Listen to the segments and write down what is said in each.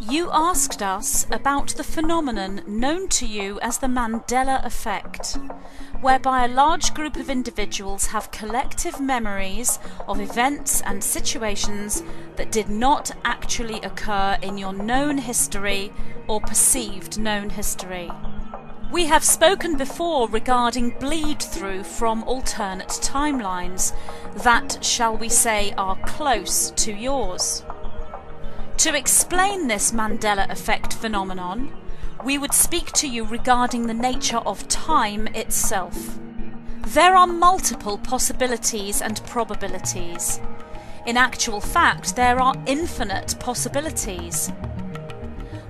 You asked us about the phenomenon known to you as the Mandela Effect, whereby a large group of individuals have collective memories of events and situations that did not actually occur in your known history or perceived known history. We have spoken before regarding bleed-through from alternate timelines that, shall we say, are close to yours. To explain this Mandela Effect phenomenon, we would speak to you regarding the nature of time itself. There are multiple possibilities and probabilities. In actual fact, there are infinite possibilities.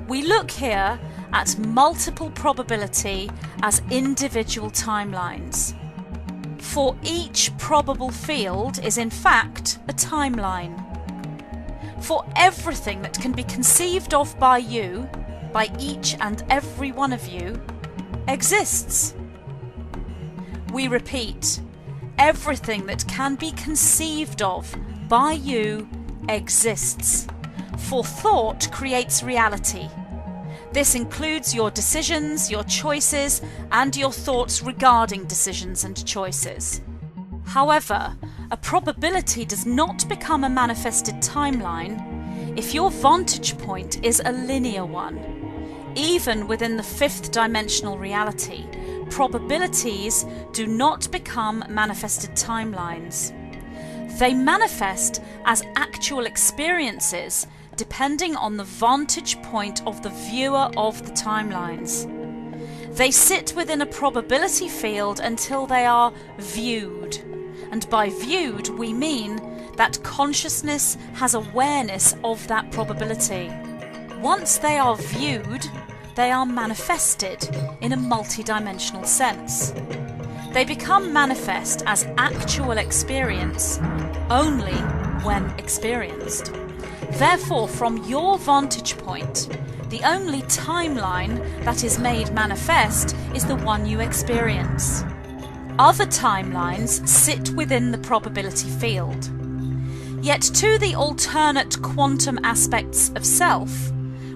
We look here at multiple probability as individual timelines. For each probable field is in fact a timeline. For everything that can be conceived of by you, by each and every one of you, exists. We repeat, everything that can be conceived of by you exists. For thought creates reality. This includes your decisions, your choices, and your thoughts regarding decisions and choices. However, a probability does not become a manifested timeline if your vantage point is a linear one. Even within the fifth dimensional reality, probabilities do not become manifested timelines. They manifest as actual experiences depending on the vantage point of the viewer of the timelines. They sit within a probability field until they are viewed. And by viewed, we mean that consciousness has awareness of that probability. Once they are viewed, they are manifested in a multidimensional sense. They become manifest as actual experience only when experienced. Therefore, from your vantage point, the only timeline that is made manifest is the one you experience. Other timelines sit within the probability field. Yet to the alternate quantum aspects of self,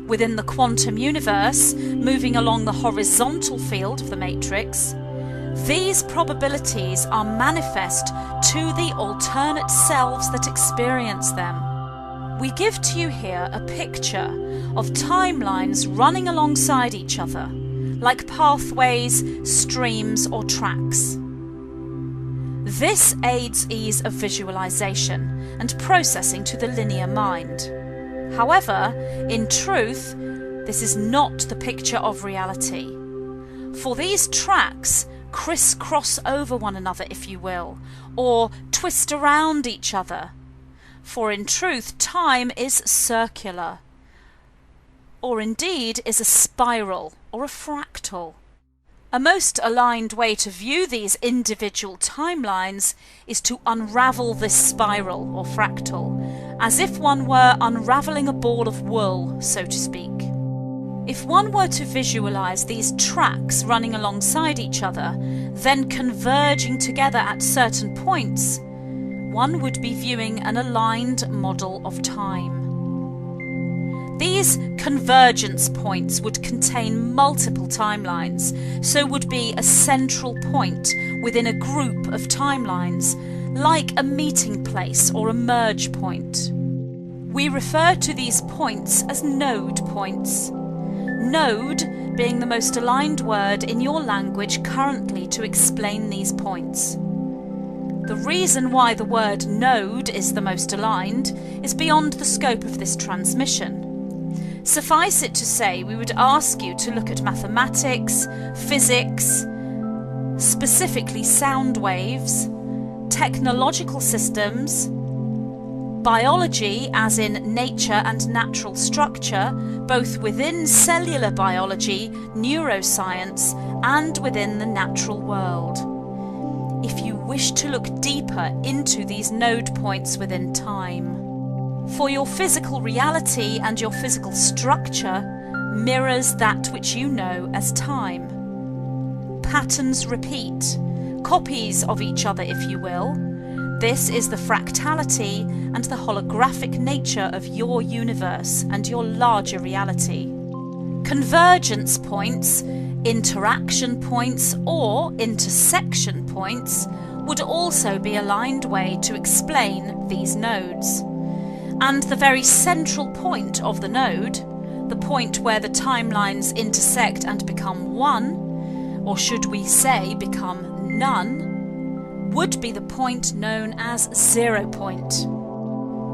within the quantum universe, moving along the horizontal field of the matrix, these probabilities are manifest to the alternate selves that experience them. We give to you here a picture of timelines running alongside each other, like pathways, streams, or tracks. This aids ease of visualization and processing to the linear mind. However, in truth, this is not the picture of reality. For these tracks crisscross over one another, if you will, or twist around each other. For in truth, time is circular, or indeed is a spiral or a fractal. A most aligned way to view these individual timelines is to unravel this spiral or fractal, as if one were unraveling a ball of wool, so to speak. If one were to visualize these tracks running alongside each other, then converging together at certain points, one would be viewing an aligned model of time. These convergence points would contain multiple timelines, so would be a central point within a group of timelines, like a meeting place or a merge point. We refer to these points as node points. Node being the most aligned word in your language currently to explain these points. The reason why the word node is the most aligned is beyond the scope of this transmission. Suffice it to say, we would ask you to look at mathematics, physics, specifically sound waves, technological systems, biology as in nature and natural structure, both within cellular biology, neuroscience, and within the natural world. If you wish to look deeper into these node points within time. For your physical reality and your physical structure mirrors that which you know as time. Patterns repeat, copies of each other if you will. This is the fractality and the holographic nature of your universe and your larger reality. Convergence points, interaction points, or intersection points would also be a lined way to explain these nodes. And the very central point of the node, the point where the timelines intersect and become one, or should we say become none, would be the point known as 0 point.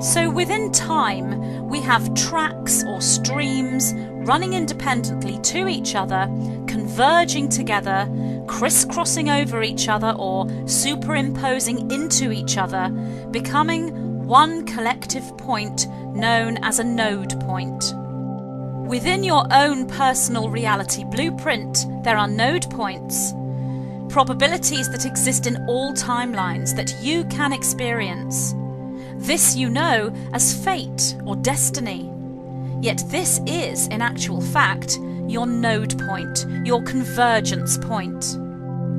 So within time, we have tracks or streams running independently to each other, converging together, crisscrossing over each other or superimposing into each other, becoming one collective point known as a node point. Within your own personal reality blueprint, there are node points, probabilities that exist in all timelines that you can experience. This you know as fate or destiny. Yet this is, in actual fact, your node point, your convergence point.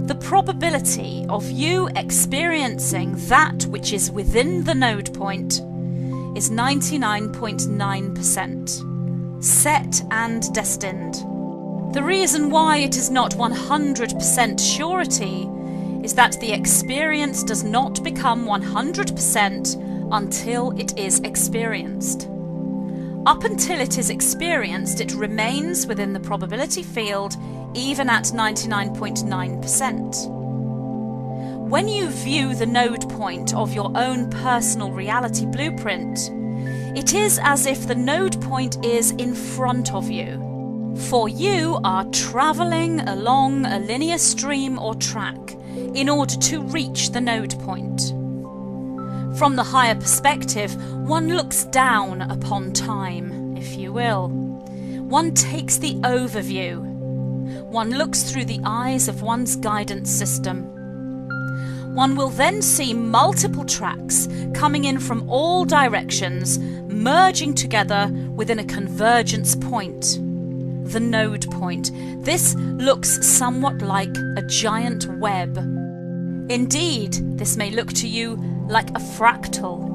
The probability of you experiencing that which is within the node point is 99.9%, set and destined. The reason why it is not 100% surety is that the experience does not become 100% until it is experienced. Up until it is experienced, it remains within the probability field, even at 99.9%. When you view the node point of your own personal reality blueprint, it is as if the node point is in front of you, for you are travelling along a linear stream or track in order to reach the node point. From the higher perspective, one looks down upon time, if you will. One takes the overview. One looks through the eyes of one's guidance system. One will then see multiple tracks coming in from all directions, merging together within a convergence point, the node point. This looks somewhat like a giant web. Indeed, this may look to you like a fractal.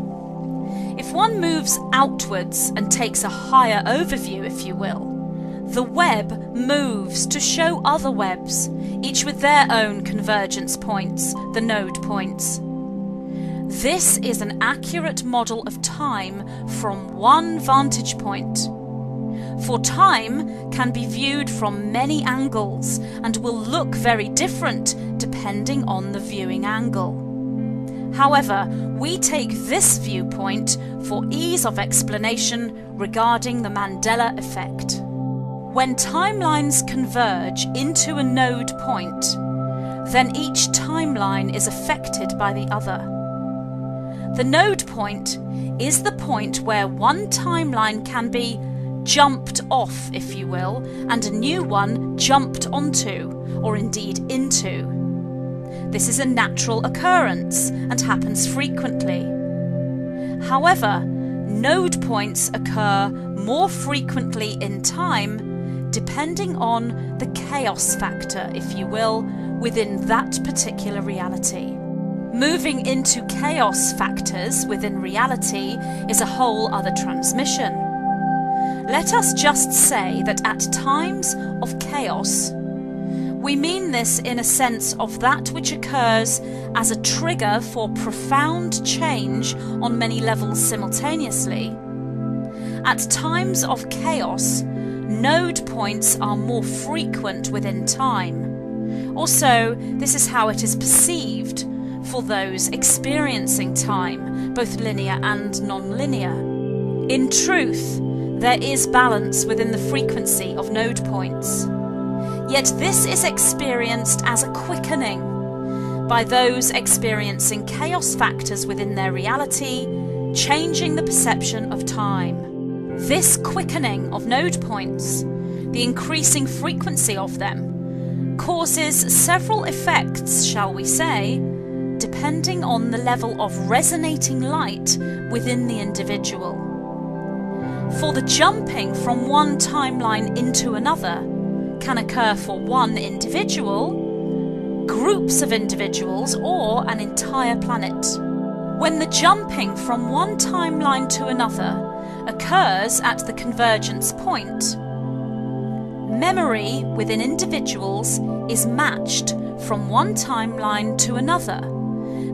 If one moves outwards and takes a higher overview, if you will, the web moves to show other webs, each with their own convergence points, the node points. This is an accurate model of time from one vantage point. For time can be viewed from many angles and will look very different depending on the viewing angle. However, we take this viewpoint for ease of explanation regarding the Mandela Effect. When timelines converge into a node point, then each timeline is affected by the other. The node point is the point where one timeline can be jumped off, if you will, and a new one jumped onto, or indeed into. This is a natural occurrence and happens frequently. However, node points occur more frequently in time depending on the chaos factor, if you will, within that particular reality. Moving into chaos factors within reality is a whole other transmission. Let us just say that at times of chaos, we mean this in a sense of that which occurs as a trigger for profound change on many levels simultaneously. At times of chaos, node points are more frequent within time. Also, this is how it is perceived for those experiencing time, both linear and non-linear. In truth, there is balance within the frequency of node points. Yet this is experienced as a quickening by those experiencing chaos factors within their reality, changing the perception of time. This quickening of node points, the increasing frequency of them, causes several effects, shall we say, depending on the level of resonating light within the individual. For the jumping from one timeline into another can occur for one individual, groups of individuals, or an entire planet. When the jumping from one timeline to another occurs at the convergence point, memory within individuals is matched from one timeline to another,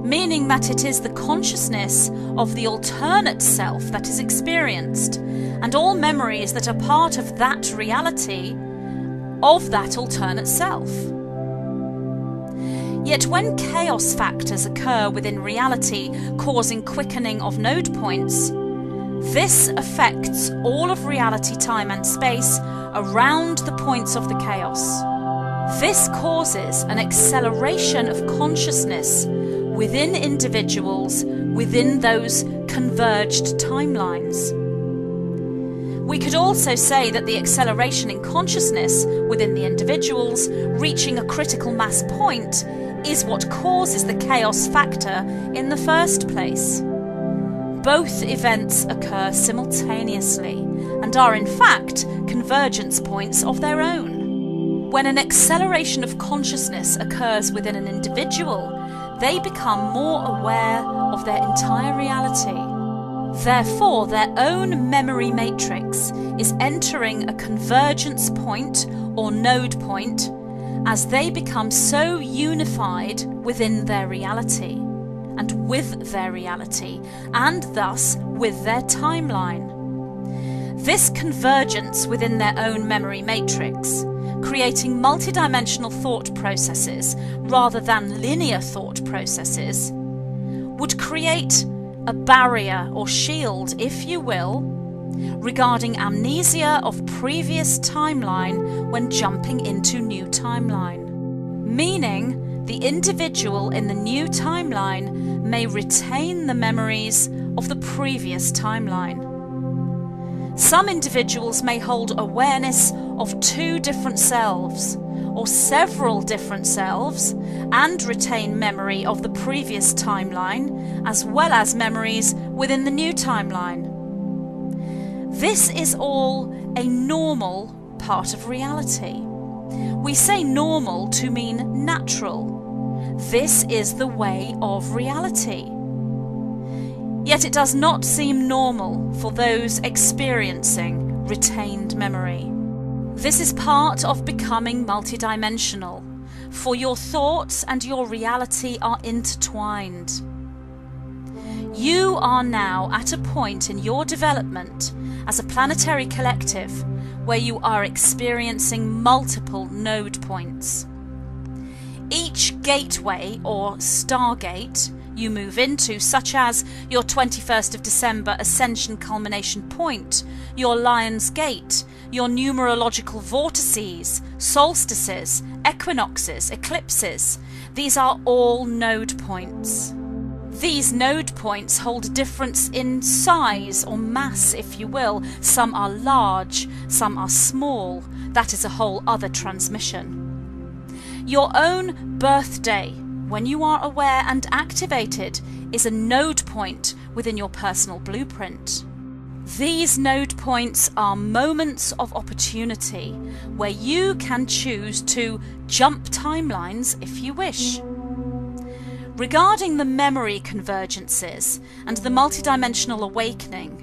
meaning that it is the consciousness of the alternate self that is experienced, and all memories that are part of that reality of that alternate self. Yet when chaos factors occur within reality, causing quickening of node points, this affects all of reality, time and space around the points of the chaos. This causes an acceleration of consciousness within individuals within those converged timelines. We could also say that the acceleration in consciousness within the individuals reaching a critical mass point is what causes the chaos factor in the first place. Both events occur simultaneously and are in fact convergence points of their own. When an acceleration of consciousness occurs within an individual, they become more aware of their entire reality. Therefore, their own memory matrix is entering a convergence point or node point as they become so unified within their reality and with their reality, and thus with their timeline. This convergence within their own memory matrix, creating multidimensional thought processes rather than linear thought processes, would create a barrier or shield, if you will, regarding amnesia of previous timeline when jumping into new timeline. Meaning, the individual in the new timeline may retain the memories of the previous timeline. Some individuals may hold awareness of two different selves, or several different selves, and retain memory of the previous timeline, as well as memories within the new timeline. This is all a normal part of reality. We say normal to mean natural. This is the way of reality. Yet it does not seem normal for those experiencing retained memory. This is part of becoming multidimensional, for your thoughts and your reality are intertwined. You are now at a point in your development as a planetary collective where you are experiencing multiple node points. Each gateway or stargate you move into, such as your 21st of December Ascension Culmination Point, your Lion's Gate, your numerological vortices, solstices, equinoxes, eclipses, these are all node points. These node points hold a difference in size or mass, if you will. Some are large, some are small. That is a whole other transmission. Your own birthday, when you are aware and activated, is a node point within your personal blueprint. These node points are moments of opportunity where you can choose to jump timelines if you wish. Regarding the memory convergences and the multidimensional awakening,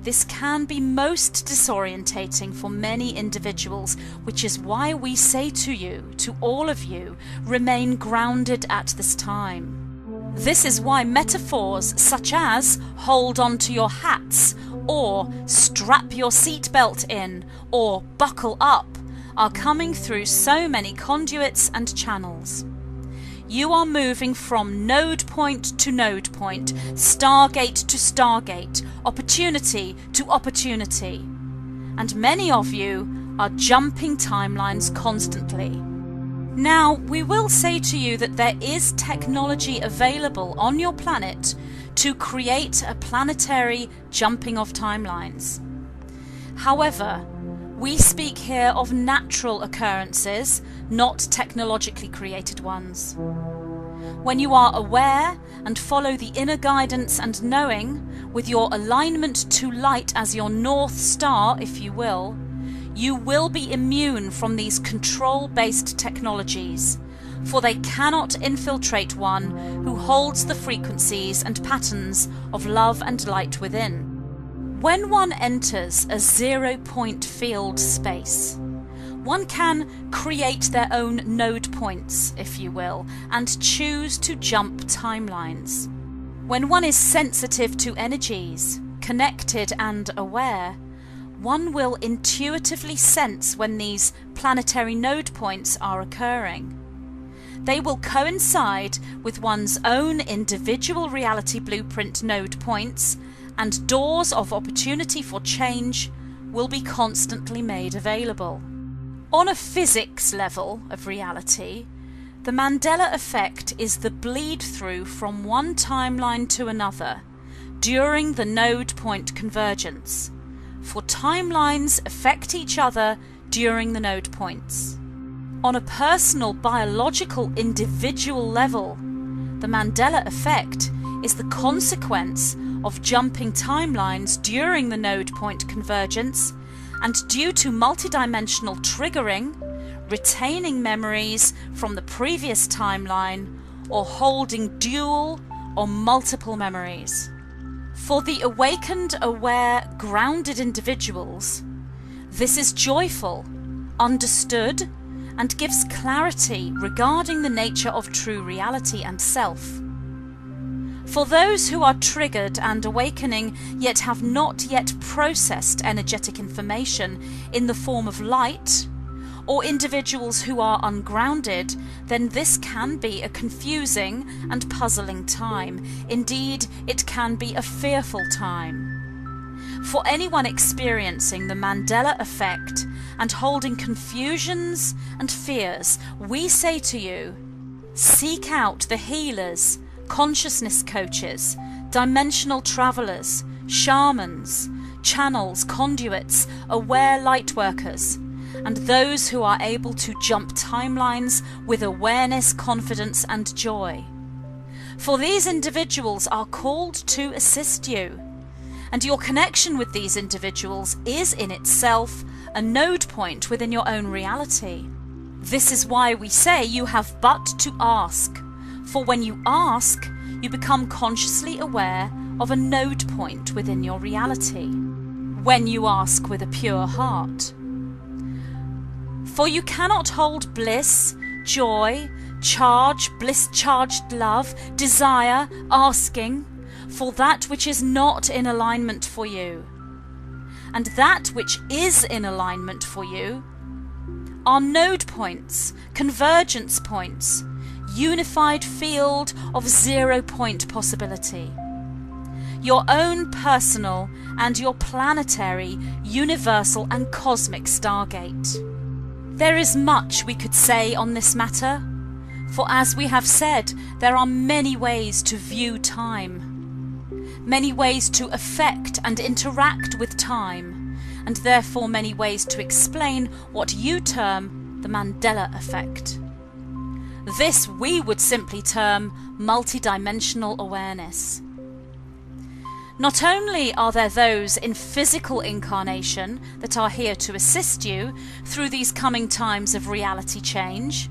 this can be most disorientating for many individuals, which is why we say to you, to all of you, remain grounded at this time. This is why metaphors such as hold on to your hats, or strap your seatbelt in, or buckle up, are coming through so many conduits and channels. You are moving from node point to node point, stargate to stargate, opportunity to opportunity. And many of you are jumping timelines constantly. Now, we will say to you that there is technology available on your planet to create a planetary jumping of timelines. However, we speak here of natural occurrences, not technologically created ones. When you are aware and follow the inner guidance and knowing, with your alignment to light as your North Star, if you will be immune from these control-based technologies, for they cannot infiltrate one who holds the frequencies and patterns of love and light within. When one enters a 0-point field space, one can create their own node points, if you will, and choose to jump timelines. When one is sensitive to energies, connected and aware, one will intuitively sense when these planetary node points are occurring. They will coincide with one's own individual reality blueprint node points, and doors of opportunity for change will be constantly made available. On a physics level of reality, the Mandela Effect is the bleed through from one timeline to another during the node point convergence, for timelines affect each other during the node points. On a personal, biological, individual level, the Mandela Effect is the consequence of jumping timelines during the node point convergence, and due to multidimensional triggering, retaining memories from the previous timeline, or holding dual or multiple memories. For the awakened, aware, grounded individuals, this is joyful, understood, and gives clarity regarding the nature of true reality and self. For those who are triggered and awakening yet have not yet processed energetic information in the form of light, or individuals who are ungrounded, then this can be a confusing and puzzling time. Indeed, it can be a fearful time. For anyone experiencing the Mandela Effect and holding confusions and fears, we say to you, seek out the healers, consciousness coaches, dimensional travelers, shamans, channels, conduits, aware light workers, and those who are able to jump timelines with awareness, confidence, and joy. For these individuals are called to assist you, and your connection with these individuals is in itself a node point within your own reality. This is why we say you have but to ask, for when you ask, you become consciously aware of a node point within your reality, when you ask with a pure heart. For you cannot hold bliss, joy, bliss-charged love, desire, asking, for that which is not in alignment for you. And that which is in alignment for you are node points, convergence points, unified field of 0-point possibility. Your own personal and your planetary, universal and cosmic stargate. There is much we could say on this matter, for as we have said, there are many ways to view time, many ways to affect and interact with time, and therefore many ways to explain what you term the Mandela Effect. This we would simply term multidimensional awareness. Not only are there those in physical incarnation that are here to assist you through these coming times of reality change,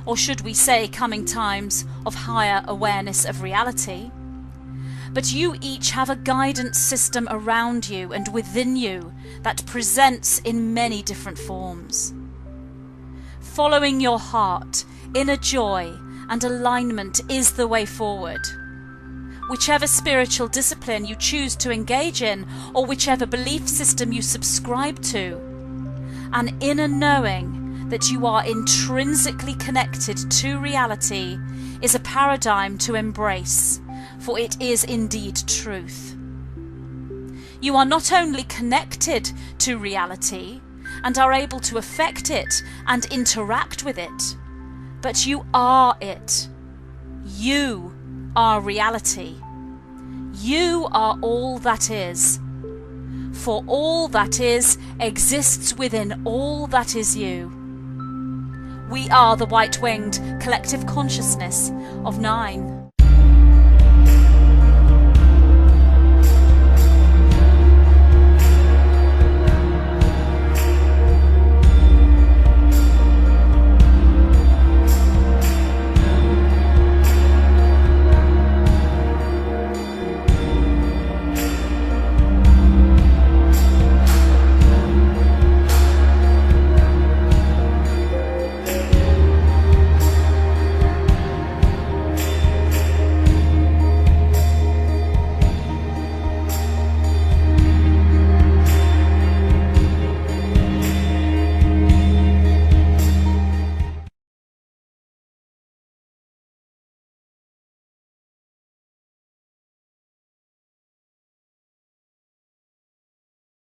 or should we say coming times of higher awareness of reality, but you each have a guidance system around you and within you that presents in many different forms. Following your heart, inner joy and alignment is the way forward. Whichever spiritual discipline you choose to engage in, or whichever belief system you subscribe to, an inner knowing that you are intrinsically connected to reality is a paradigm to embrace, for it is indeed truth. You are not only connected to reality and are able to affect it and interact with it, but you are it. You are reality. You are all that is. For all that is exists within all that is you. We are the white-winged collective consciousness of 9.